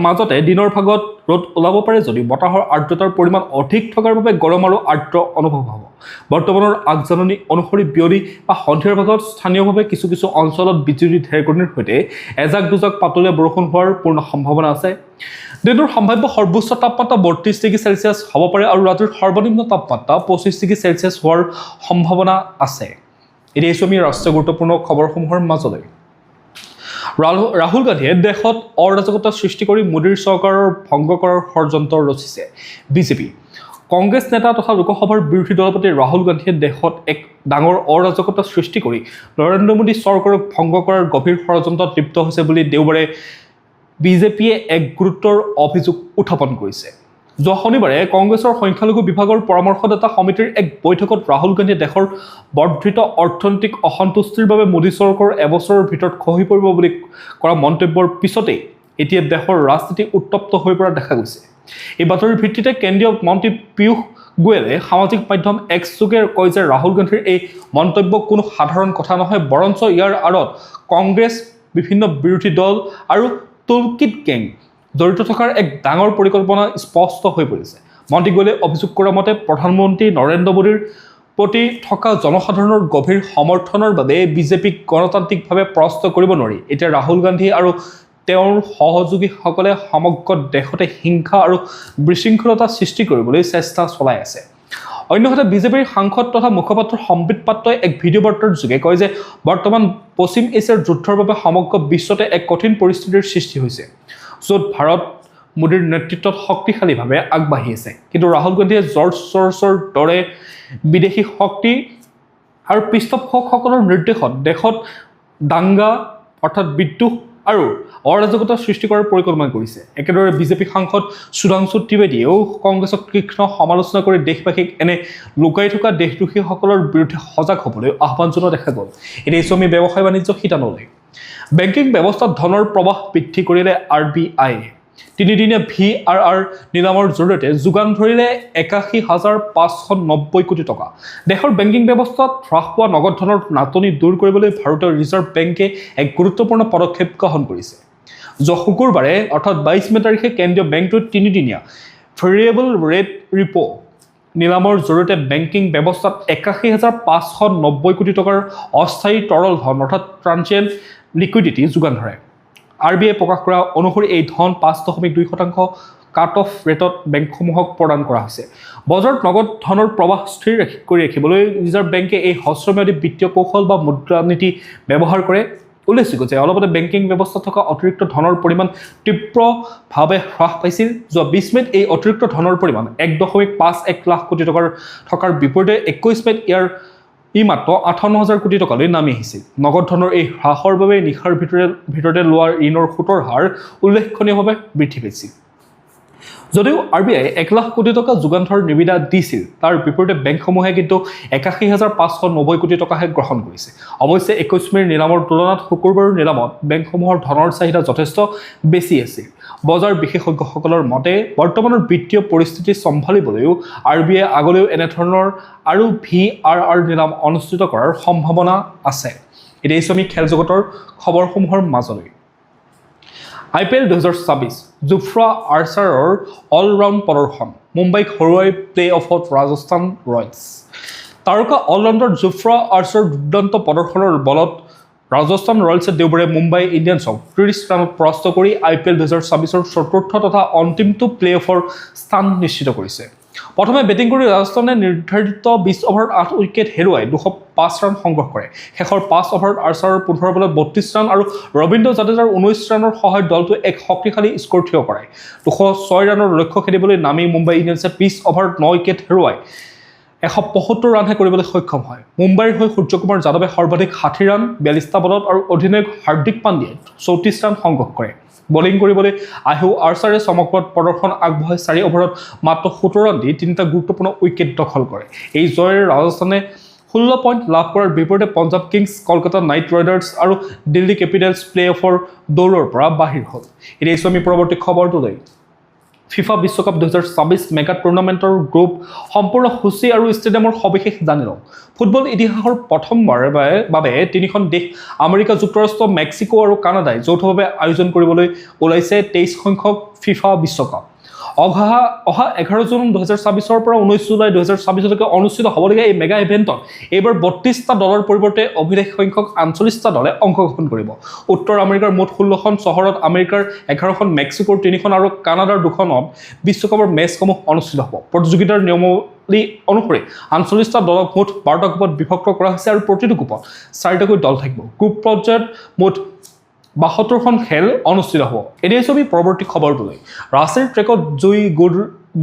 মাজতে দিনৰ ভাগত ৰ'দ ওলাব পাৰে যদিও বতাহৰ আৰ্দ্ৰতাৰ পৰিমাণ অধিক থকাৰ বাবে গৰম আৰু আৰ্দ্ৰ অনুভৱ হ'ব। বৰ্তমানৰ আগজাননী অনুসৰি বিয়লি বা সন্ধিয়াৰ ভাগত স্থানীয়ভাৱে কিছু কিছু অঞ্চলত বিজুলী ঢেৰেকনিৰ সৈতে এজাক দুজাক পাতলীয়া বৰষুণ হোৱাৰ পূৰ্ণ সম্ভাৱনা আছে। দিনটোৰ সম্ভাৱ্য সৰ্বোচ্চ তাপমাত্ৰা 32 ডিগ্ৰী চেলছিয়াছ হ'ব পাৰে আৰু ৰাতিৰ সৰ্বনিম্ন তাপমাত্ৰা 25 ডিগ্ৰী চেলছিয়াছ হোৱাৰ সম্ভাৱনা আছে। এতিয়া আমি ৰাষ্ট্ৰীয় গুৰুত্বপূৰ্ণ খবৰসমূহৰ মাজলৈ। ৰাহুল গান্ধীয়ে দেশত অৰাজকতা সৃষ্টি কৰি মোদীৰ চৰকাৰৰ ভংগ কৰাৰ ষড়যন্ত্ৰ ৰচিছে। বিজেপি কংগ্ৰেছ নেতা তথা লোকসভাৰ বিৰোধী দলপতি ৰাহুল গান্ধীয়ে দেশত এক ডাঙৰ অৰাজকতা সৃষ্টি কৰি নৰেন্দ্ৰ মোদী চৰকাৰক ভংগ কৰাৰ গভীৰ ষড়যন্ত্ৰত লিপ্ত হৈছে বুলি দেওবাৰে বিজেপিয়ে এক গুৰুতৰ অভিযোগ উত্থাপন কৰিছে। যোৱা শনিবাৰে কংগ্ৰেছৰ সংখ্যালঘু বিভাগৰ পৰামৰ্শদাতা সমিতিৰ এক বৈঠকত ৰাহুল গান্ধীয়ে দেশৰ বৰ্ধিত অৰ্থনৈতিক অসন্তুষ্টিৰ বাবে মোদী চৰকাৰ এবছৰৰ ভিতৰত খহি পৰিব বুলি কৰা মন্তব্যৰ পিছতেই এতিয়া দেশৰ ৰাজনীতি উত্তপ্ত হৈ পৰা দেখা গৈছে। এই বাতৰিৰ ভিত্তিতে কেন্দ্ৰীয় মন্ত্ৰী পীয়ূষ গোয়েলে সামাজিক মাধ্যম এক্স যোগে কয় যে ৰাহুল গান্ধীৰ এই মন্তব্য কোনো সাধাৰণ কথা নহয়, বৰঞ্চ ইয়াৰ আঁৰত কংগ্ৰেছ, বিভিন্ন বিৰোধী দল আৰু টুলকিট গেং জড়িত থকাৰ এক ডাঙৰ পৰিকল্পনা স্পষ্ট হৈ পৰিছে। মন্ত্ৰী গোয়েলে অভিযোগ কৰা মতে প্ৰধানমন্ত্ৰী নৰেন্দ্ৰ মোদীৰ প্ৰতি থকা জনসাধাৰণৰ গভীৰ সমৰ্থনৰ বাবে বিজেপিক গণতান্ত্ৰিকভাৱে পৰাস্ত কৰিব নোৱাৰি। এতিয়া ৰাহুল গান্ধী আৰু তেওঁৰ সহযোগীসকলে সমগ্ৰ দেশতে হিংসা আৰু বিশৃংখলতা সৃষ্টি কৰিবলৈ চেষ্টা চলাই আছে। অন্যহাতে বিজেপিৰ সাংসদ তথা মুখপাত্ৰ সম্বিত পাত্ৰই এক ভিডিঅ' বাৰ্তাৰ যোগে কয় যে বৰ্তমান পশ্চিম এছিয়াৰ যুদ্ধৰ বাবে সমগ্ৰ বিশ্বতে এক কঠিন পৰিস্থিতিৰ সৃষ্টি হৈছে, য'ত ভাৰত মোদীৰ নেতৃত্বত শক্তিশালীভাৱে আগবাঢ়ি আছে। কিন্তু ৰাহুল গান্ধীয়ে জৰ্জ চৰছৰ দৰে বিদেশী শক্তি আৰু পৃষ্ঠপোষকসকলৰ নিৰ্দেশত দেশত দাংগা অৰ্থাৎ বিদ্ৰোহ আৰু অৰাজকতা সৃষ্টি কৰাৰ পৰিকল্পনা কৰিছে। একেদৰে বিজেপি সাংসদ সুধাংশু ত্ৰিবেদীয়েও কংগ্ৰেছক তীক্ষ্ণ সমালোচনা কৰি দেশবাসীক এনে লুকাই থকা দেশদ্ৰোহীসকলৰ বিৰুদ্ধে সজাগ হ'বলৈ আহ্বান জনোৱা দেখা গ'ল। এতিয়া আমি ব্যৱসায় বাণিজ্য শিতানলৈ। বেংকিং ব্যৱস্থাত ধনৰ প্ৰৱাহ বৃদ্ধি কৰিলে RBI। তিনিদিনীয়া VRR নিলামৰ জৰিয়তে যোগান ধৰিলে 81,590 কোটি টকা। দেশৰ বেংকিং ব্যৱস্থাত হ্ৰাস পোৱা নগদ ধনৰ নাটনি দূৰ কৰিবলৈ ভাৰতীয় ৰিজাৰ্ভ বেংকে এক গুৰুত্বপূৰ্ণ পদক্ষেপ গ্ৰহণ কৰিছে। যোৱা শুকুৰবাৰে অৰ্থাৎ 22 মে তাৰিখে কেন্দ্ৰীয় বেংকটোৱে তিনিদিনীয়া ভেৰিয়েবল ৰেট ৰিপো নিলামৰ জৰিয়তে বেংকিং ব্যৱস্থাত 81,590 কোটি টকাৰ অস্থায়ী তৰল ধন অৰ্থাৎ ট্ৰানজিয়েণ্ট লিকুইডিটি যোগান ধৰে। RBI প্ৰকাশ কৰা অনুসৰি এই ধন 5.2% কাট অফ ৰেটত বেংকসমূহক প্ৰদান কৰা হৈছে। বজাৰত নগদ ধনৰ প্ৰৱাহ স্থিৰ কৰি ৰাখিবলৈ ৰিজাৰ্ভ বেংকে এই হ্ৰস্বম্যাদী বিত্তীয় কৌশল বা মুদ্ৰানীতি ব্যৱহাৰ কৰে। উল্লেখযোগ্য যে অলপতে বেংকিং ব্যৱস্থাত থকা অতিৰিক্ত ধনৰ পৰিমাণ তীব্ৰভাৱে হ্ৰাস পাইছিল। যোৱা 20 মেত এই অতিৰিক্ত ধনৰ পৰিমাণ 1.51 লাখ কোটি টকাৰ থকাৰ বিপৰীতে 21 মেত ই মাত্ৰ 58,000 কোটি টকালৈ নামি আহিছিল। নগদ ধনৰ এই হ্ৰাসৰ বাবে নিশাৰ ভিতৰতে লোৱা ঋণৰ সুতৰ হাৰ উল্লেখনীয়ভাৱে বৃদ্ধি পাইছিল। যদিও RBI 1 লাখ কোটি টকা যোগান ধৰাৰ নিবিদা দিছিল, তাৰ বিপৰীতে বেংকসমূহে কিন্তু 81,590 কোটি টকাহে গ্ৰহণ কৰিছে। অৱশ্যে 21 মেৰ নিলামৰ তুলনাত শুকুৰবাৰৰ নিলামত বেংকসমূহৰ ধনৰ চাহিদা যথেষ্ট বেছি আছিল। বজাৰ বিশেষজ্ঞসকলৰ মতে বৰ্তমানৰ বিত্তীয় পৰিস্থিতি চম্ভালিবলৈও RBI আগলৈও এনেধৰণৰ আৰু VRR নিলাম অনুষ্ঠিত কৰাৰ সম্ভাৱনা আছে। এতিয়া আমি খেল জগতৰ খবৰসমূহৰ মাজলৈ। IPL 2026 জোফ্ৰা আৰ্চাৰৰ অলৰাউণ্ড প্ৰদৰ্শন, মুম্বাইক হৰুৱাই প্লে অফত ৰাজস্থান ৰয়েলছ। তাৰকা অলৰাউণ্ডাৰ জোফ্ৰা আৰ্চাৰৰ দুৰ্দান্ত প্ৰদৰ্শনৰ বলত ৰাজস্থান ৰয়েলছে দেওবাৰে মুম্বাই ইণ্ডিয়ানছক 30 ৰানত পৰাস্ত কৰি IPL 2026ৰ চতুৰ্থ তথা অন্তিমটো প্লে অফৰ স্থান নিশ্চিত কৰিছে। প্ৰথমে বেটিং কৰি ৰাজস্থানে নিৰ্ধাৰিত 20 অভাৰত 8 উইকেট হেৰুৱাই 205 ৰান সংগ্ৰহ কৰে। শেষৰ 5 অভাৰত আৰ্চাৰৰ 15 বলত 32 ৰান আৰু ৰবীন্দ্ৰ জাদেজাৰ 19 ৰানৰ সহায়ত দলটোৱে এক শক্তিশালী স্ক'ৰ থিয় কৰায়। 206 ৰানৰ লক্ষ্য খেলিবলৈ নামি মুম্বাই ইণ্ডিয়ানছে 20 অভাৰত 9 উইকেট হেৰুৱাই 175 ৰানহে কৰিবলৈ সক্ষম হয়। মুম্বাইৰ হৈ সূৰ্যকুমাৰ যাদৱে সৰ্বাধিক 60 ৰান 42টা বলত আৰু অধিনায়ক হাৰ্দিক পাণ্ডিয়াই 34 ৰান সংগ্ৰহ কৰে। বলিং কৰিবলৈ আহিও আৰ্চাৰে চমকপ্ৰদ প্ৰদৰ্শন আগবঢ়াই 4 অভাৰত মাত্ৰ 17 ৰান দি 3টা গুৰুত্বপূৰ্ণ উইকেট দখল কৰে। এই জয়েৰে ৰাজস্থানে 16 পইণ্ট লাভ কৰাৰ বিপৰীতে Punjab Kings, Kolkata night riders আৰু দিল্লী কেপিটেলছ প্লে অফৰ দৌৰৰ পৰা বাহিৰ হ'ল। এতিয়া আমি পৰৱৰ্তী খবৰটোলৈ। ফিফা বিশ্বকাপ 2026 মেগা টুৰ্ণামেণ্টৰ গ্ৰুপ সম্পূৰ্ণ সূচী আৰু ষ্টেডিয়ামৰ সবিশেষ জানি লওঁ। ফুটবল ইতিহাসৰ প্ৰথমবাৰৰ বাবে তিনিখন দেশ আমেৰিকা যুক্তৰাষ্ট্ৰ, মেক্সিকো আৰু কানাডাই যৌথভাৱে আয়োজন কৰিবলৈ ওলাইছে 23 সংখ্যক ফিফা বিশ্বকাপ। অহা 11 জুন 2026 পৰা 19 জুলাই 2026লৈকে অনুষ্ঠিত হ'বলগীয়া এই মেগা ইভেণ্টত এইবাৰ 32টা দলৰ পৰিৱৰ্তে অভিলেখ সংখ্যক 48টা দলে অংশগ্ৰহণ কৰিব। উত্তৰ আমেৰিকাৰ মুঠ 16খন চহৰত, আমেৰিকাৰ 11খন, মেক্সিকোৰ 3খন আৰু কানাডাৰ 2খনত বিশ্বকাপৰ মেচসমূহ অনুষ্ঠিত হ'ব। প্ৰতিযোগিতাৰ নিয়মাৱলী অনুসৰি 48টা দলক মুঠ 12টা গ্ৰুপত বিভক্ত কৰা হৈছে আৰু প্ৰতিটো গ্ৰুপত 4টাকৈ দল থাকিব। গ্ৰুপ পৰ্যায়ত মুঠ 72খন খেল অনুষ্ঠিত হ'ব। এতিয়া আমি পৰৱৰ্তী খবৰটোলৈ। ৰাছিৰ ট্ৰেকত জয়ী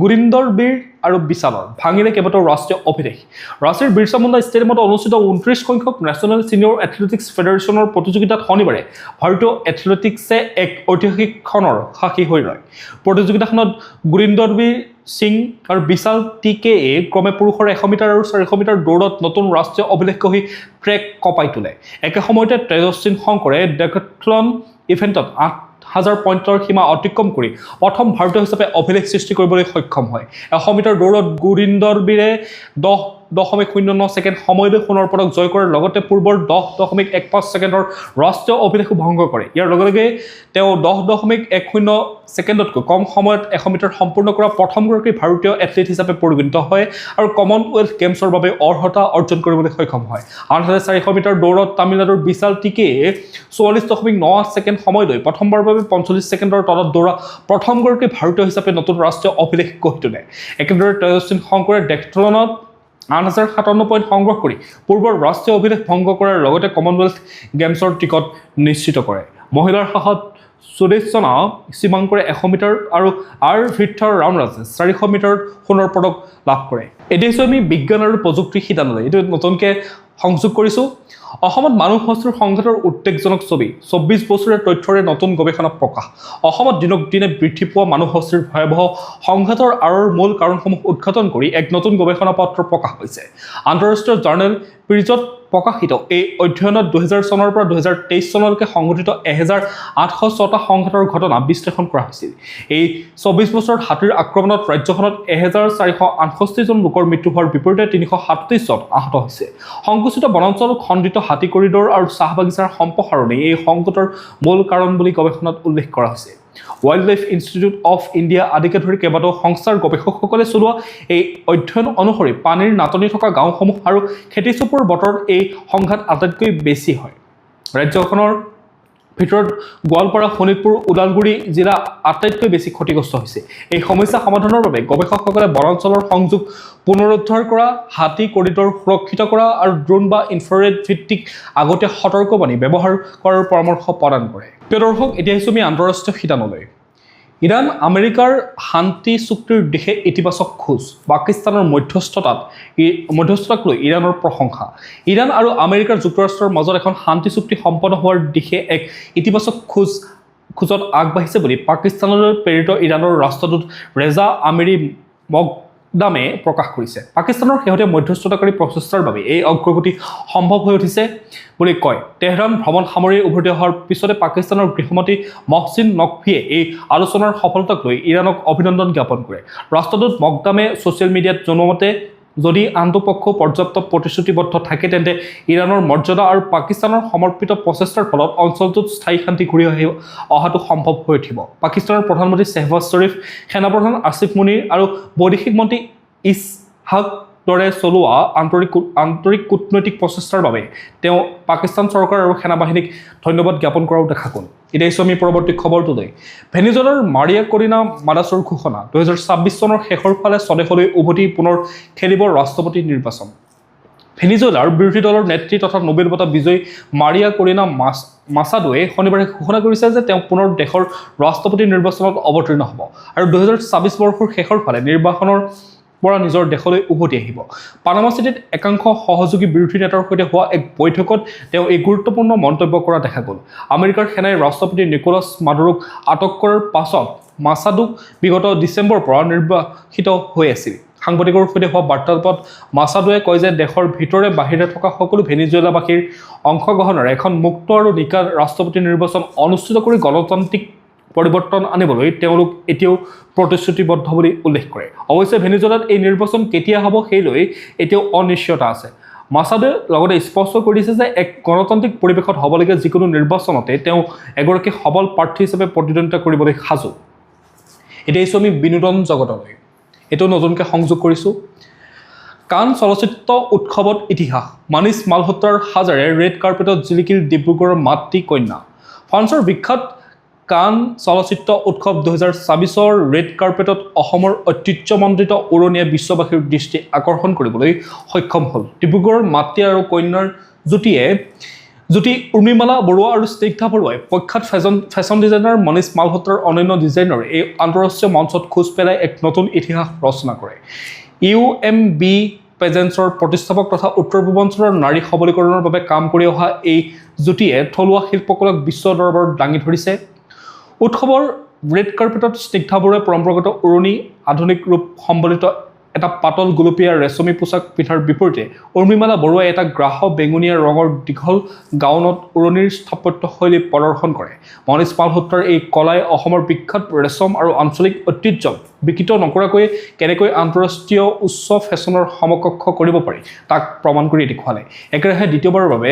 গুৰিন্দৰ বীৰ আৰু বিশালৰ ভাঙিলে কেইবাটাও ৰাষ্ট্ৰীয় অভিলেখ। ৰাছিৰ বিৰছা মুণ্ডা ষ্টেডিয়ামত অনুষ্ঠিত 29 সংখ্যক নেশ্যনেল ছিনিয়ৰ এথলেটিক্স ফেডাৰেশ্যনৰ প্ৰতিযোগিতাত শনিবাৰে ভাৰতীয় এথলেটিক্সে এক ঐতিহাসিক ক্ষণৰ সাক্ষী হৈ ৰয়। প্ৰতিযোগিতাখনত গুৰিন্দৰ বীৰ সিং আৰু বিশাল TKA ক্ৰমে পুৰুষৰ 100 মিটাৰ আৰু 400 মিটাৰ দৌৰত নতুন ৰাষ্ট্ৰীয় অভিলেখ গঢ়ি ট্ৰেক কঁপাই তোলে। একে সময়তে তেজস্বিন শংকৰে ডেকাথলন ইভেণ্টত 8,000 পইণ্টৰ সীমা অতিক্ৰম কৰি প্ৰথম ভাৰতীয় হিচাপে অভিলেখ সৃষ্টি কৰিবলৈ সক্ষম হয়। 100 মিটাৰ দৌৰত গুৰিন্দৰ বীৰে 10.09 ছেকেণ্ড সময়লৈ সোণৰ পদক জয় কৰাৰ লগতে পূৰ্বৰ 10.15 ছেকেণ্ডৰ ৰাষ্ট্ৰীয় অভিলেখো ভংগ কৰে। ইয়াৰ লগে লগে তেওঁ 10.10 ছেকেণ্ডতকৈ কম সময়ত 100 মিটাৰ সম্পূৰ্ণ কৰা প্ৰথমগৰাকী ভাৰতীয় এথলীট হিচাপে পৰিগণিত হয় আৰু কমনৱেলথ গেমছৰ বাবে অৰ্হতা অৰ্জন কৰিবলৈ সক্ষম হয়। আনহাতে 400 মিটাৰ দৌৰত তামিলনাডুৰ বিশাল TKA 44.98 ছেকেণ্ড সময়লৈ প্ৰথমবাৰৰ বাবে 45 ছেকেণ্ডৰ তলত দৌৰা প্ৰথমগৰাকী ভাৰতীয় হিচাপে নতুন ৰাষ্ট্ৰীয় অভিলেখ গঢ়ি তোলে। একেদৰে তেজস্বিন শংকৰে ডেকাথলনত 8,057 পইণ্ট সংগ্ৰহ কৰি পূৰ্বৰ ৰাষ্ট্ৰীয় অভিলেখ ভংগ কৰাৰ লগতে কমনৱেলথ গেমছৰ টিকট নিশ্চিত কৰে। মহিলাৰ সাহত সুদেশনা সীমাংকৰে 100 মিটাৰ আৰু ভিৰ্থৰ ৰামৰাজে 400 মিটাৰত সোণৰ পদক লাভ কৰে। এতিয়া আমি বিজ্ঞান আৰু প্ৰযুক্তিৰ শিতানলৈ এইটো নতুনকৈ সংযোগ কৰিছোঁ। অসমত মানুহ হস্তীৰ সংঘাতৰ উদ্বেগজনক ছবি। 24 বছৰীয়া তথ্যৰে নতুন গৱেষণা প্ৰকাশ। অসমত দিনক দিনে বৃদ্ধি পোৱা মানুহ হস্তীৰ ভয়াৱহ সংঘাতৰ আঁৰৰ মূল কাৰণসমূহ উদ্ঘাটন কৰি এক নতুন গৱেষণা পত্ৰ প্ৰকাশ হৈছে। আন্তঃৰাষ্ট্ৰীয় জাৰ্নেল পিৰিজত প্ৰকাশিত এই অধ্যয়নত 2000 চনৰ পৰা 2023 চনলৈকে সংঘটিত 1806টা সংঘাতৰ ঘটনা বিশ্লেষণ কৰা হৈছিল। এই 24 বছৰত হাতীৰ আক্ৰমণত ৰাজ্যখনত 1468 জন লোকৰ মৃত্যু হোৱাৰ বিপৰীতে 337 জন আহত হৈছে। সংকুচিত বনাঞ্চল, খণ্ডিত হাতী কৰিডৰ আৰু চাহ বাগিচাৰ সম্প্ৰসাৰণেই এই সংকটৰ মূল কাৰণ বুলি গৱেষণাত উল্লেখ কৰা হৈছে। Wild life institute of India আদিকে ধৰি কেইবাটাও সংস্থাৰ গৱেষকসকলে চলোৱা এই অধ্যয়ন অনুসৰি পানীৰ নাটনি থকা গাঁওসমূহ আৰু খেতিচপোৰ বতৰত এই সংঘাত আটাইতকৈ বেছি হয়। ৰাজ্যখনৰ ভিতৰত গোৱালপাৰা, শোণিতপুৰ, ওদালগুৰি জিলা আটাইতকৈ বেছি ক্ষতিগ্ৰস্ত হৈছে। এই সমস্যা সমাধানৰ বাবে গৱেষকসকলে বনাঞ্চলৰ সংযোগ পুনৰুদ্ধাৰ কৰা, হাতী কৰিডৰ সুৰক্ষিত কৰা আৰু ড্ৰোন বা ইনফ্ৰাৰেড ভিত্তিক আগতীয়া সতৰ্কবাণী ব্যৱহাৰ কৰাৰ পৰামৰ্শ প্ৰদান কৰে। প্ৰিয় দৰ্শক, এতিয়া আহিছোঁ আমি আন্তঃৰাষ্ট্ৰীয় শিতানলৈ। ইৰাণ আমেৰিকাৰ শান্তি চুক্তিৰ দিশে ইতিবাচক খোজ। পাকিস্তানৰ মধ্যস্থতাক লৈ ইৰাণৰ প্ৰশংসা। ইৰাণ আৰু আমেৰিকাৰ যুক্তৰাষ্ট্ৰৰ মাজত এখন শান্তি চুক্তি সম্পন্ন হোৱাৰ দিশে এক ইতিবাচক খোজত আগবাঢ়িছে বুলি পাকিস্তানলৈ প্ৰেৰিত ইৰাণৰ ৰাষ্ট্ৰদূত ৰেজা আমিৰি মকদামে প্ৰকাশ কৰিছে। পাকিস্তানৰ শেহতীয়া মধ্যস্থতাকাৰী প্ৰচেষ্টাৰ বাবে এই অগ্ৰগতি সম্ভৱ হৈ উঠিছে বুলি কয়। তেহৰান ভ্ৰমণ সামৰি উভতি অহাৰ পিছতে পাকিস্তানৰ গৃহমন্ত্ৰী মহচিন নকভিয়ে এই আলোচনাৰ সফলতাক লৈ ইৰাণক অভিনন্দন জ্ঞাপন কৰে। ৰাষ্ট্ৰদূত মকদামে ছ'চিয়েল মিডিয়াত জনোৱা মতে, যদি আনটো পক্ষ পৰ্যাপ্ত প্ৰতিশ্ৰুতিবদ্ধ থাকে তেন্তে ইৰাণৰ মৰ্যাদা আৰু পাকিস্তানৰ সমৰ্পিত প্ৰচেষ্টাৰ ফলত অঞ্চলটোত স্থায়ী শান্তি ঘূৰি অহাটো সম্ভৱ হৈ উঠিব। পাকিস্তানৰ প্ৰধানমন্ত্ৰী শ্বেহবাজ শ্বৰীফ, সেনাপ্ৰধান আসিফ মুনিৰ আৰু বৈদেশিক মন্ত্ৰী ইছহাক দৰে চলোৱা আন্তৰিক কূটনৈতিক প্ৰচেষ্টাৰ বাবে তেওঁ পাকিস্তান চৰকাৰ আৰু সেনাবাহিনীক ধন্যবাদ জ্ঞাপন কৰাও দেখা গ'ল। এতিয়া আমি পৰৱৰ্তী খবৰটোলৈ। ভেনিজুৱেলাৰ মাৰিয়া কৰিনা মাডাছৰ ঘোষণা। 2026 চনৰ শেষৰ ফালে স্বদেশলৈ উভতি পুনৰ খেলিব ৰাষ্ট্ৰপতি নিৰ্বাচন। ভেনিজুৱেলাৰ বিৰোধী দলৰ নেত্ৰী তথা নোবেল বঁটা বিজয়ী মাৰিয়া কৰিনা মাছাডোৱে শনিবাৰে ঘোষণা কৰিছে যে তেওঁ পুনৰ দেশৰ ৰাষ্ট্ৰপতি নিৰ্বাচনত অৱতীৰ্ণ হ'ব আৰু 2026 বৰ্ষৰ শেষৰ ফালে নিৰ্বাচনৰ পৰা নিজৰ দেশলৈ উভতি আহিব। পানামা চিটিত একাংশ সহযোগী বিৰোধী নেতাৰ সৈতে হোৱা এক বৈঠকত তেওঁ এই গুৰুত্বপূৰ্ণ মন্তব্য কৰা দেখা গ'ল। আমেৰিকাৰ সেনাই ৰাষ্ট্ৰপতি নিকোলাছ মাডুৰোক আটক কৰাৰ পাছত মাছাডোক বিগত ডিচেম্বৰৰ পৰা নিৰ্বাসিত হৈ আছিল। সাংবাদিকৰ সৈতে হোৱা বাৰ্তালাপত মাছাডোৱে কয় যে দেশৰ ভিতৰে বাহিৰে থকা সকলো ভেনিজুৱেলাবাসীৰ অংশগ্ৰহণেৰে এখন মুক্ত আৰু নিকা ৰাষ্ট্ৰপতি নিৰ্বাচন অনুষ্ঠিত কৰি গণতান্ত্ৰিক পৰিৱৰ্তন আনিবলৈ তেওঁলোক এতিয়াও প্ৰতিশ্ৰুতিবদ্ধ বুলি উল্লেখ কৰে অৱশ্যে ভেনেজুৱেলাত এই নিৰ্বাচন কেতিয়া হ'ব সেই লৈ এতিয়াও অনিশ্চয়তা আছে মাছাদে লগতে স্পষ্ট কৰি দিছে যে এক গণতান্ত্ৰিক পৰিৱেশত হ'বলগীয়া যিকোনো নিৰ্বাচনতে তেওঁ এগৰাকী সবল প্ৰাৰ্থী হিচাপে প্ৰতিদ্বন্দ্বিতা কৰিবলৈ সাজু এতিয়া আহিছোঁ আমি বিনোদন জগতলৈ এইটো নতুনকৈ সংযোগ কৰিছোঁ কান চলচ্চিত্ৰ উৎসৱত ইতিহাস মানিছ মালহোত্ৰাৰ হাজাৰে ৰেড কাৰ্পেটত জিলিকিল ডিব্ৰুগড়ৰ মাতৃ কন্যা ফ্ৰান্সৰ বিখ্যাত কান চলচ্চিত্ৰ উৎসৱ 2024 ৰেড কাৰ্পেটত অসমৰ ঐতিহ্যমণ্ডিত উৰণীয়া বিশ্ববাসীৰ দৃষ্টি আকৰ্ষণ কৰিবলৈ সক্ষম হ'ল ডিব্ৰুগড়ৰ মাতৃ আৰু কন্যাৰ জুটি উৰ্মিমালা বৰুৱা আৰু স্নিগ্ধা বৰুৱাই প্ৰখ্যাত ফেশ্বন ডিজাইনাৰ মনীষ মালহোত্ৰাৰ অনন্য ডিজাইনৰ এই আন্তঃৰাষ্ট্ৰীয় মঞ্চত খোজ পেলাই এক নতুন ইতিহাস ৰচনা কৰে UMB পেজেন্টছৰ প্ৰতিষ্ঠাপক তথা উত্তৰ পূৰ্বাঞ্চলৰ নাৰী সবলীকৰণৰ বাবে কাম কৰি অহা এই জুটিয়ে থলুৱা শিল্পকলাক বিশ্ব দৰবাৰত দাঙি ধৰিছে উৎসৱৰ ৰেড কাৰ্পেটত স্নিগ্ধা বৰুৱাই পৰম্পৰাগত উৰণি আধুনিক ৰূপ সম্বলিত এটা পাতল গুলপীয়া ৰেচমী পোছাক পিন্ধাৰ বিপৰীতে উৰ্মিমালা বৰুৱাই এটা গ্ৰাহ বেঙুনীয়া ৰঙৰ দীঘল গাউনত উৰণিৰ স্থাপত্য শৈলী প্ৰদৰ্শন কৰে মনীষ মালহোত্ৰাৰ এই কলাই অসমৰ বিখ্যাত ৰেচম আৰু আঞ্চলিক ঐতিহ্য বিকৃত নকৰাকৈ কেনেকৈ আন্তঃৰাষ্ট্ৰীয় উচ্চ ফেশ্বনৰ সমকক্ষ কৰিব পাৰি তাক প্ৰমাণ কৰি দেখুৱালে একেৰাহে দ্বিতীয়বাৰৰ বাবে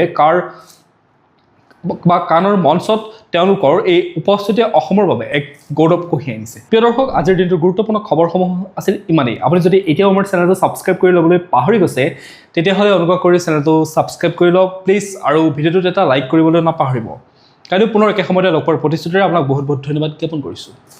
কানৰ মঞ্চত তেওঁলোকৰ এই উপস্থিতিয়ে অসমৰ বাবে এক গৌৰৱ কঢ়িয়াই আনিছে প্ৰিয় দৰ্শক আজিৰ দিনটোৰ গুৰুত্বপূৰ্ণ খবৰসমূহ আছিল ইমানেই আপুনি যদি এতিয়াও আমাৰ চেনেলটো ছাবস্ক্ৰাইব কৰি ল'বলৈ পাহৰি গৈছে তেতিয়াহ'লে অনুগ্ৰহ কৰি চেনেলটো ছাবস্ক্ৰাইব কৰি লওক প্লিজ আৰু ভিডিঅ'টোত এটা লাইক কৰিবলৈ নাপাহৰিব কাইলৈ পুনৰ একে সময়তে লগ পোৱাৰ প্ৰতিশ্ৰুতিৰে আপোনাক বহুত বহুত ধন্যবাদ জ্ঞাপন কৰিছোঁ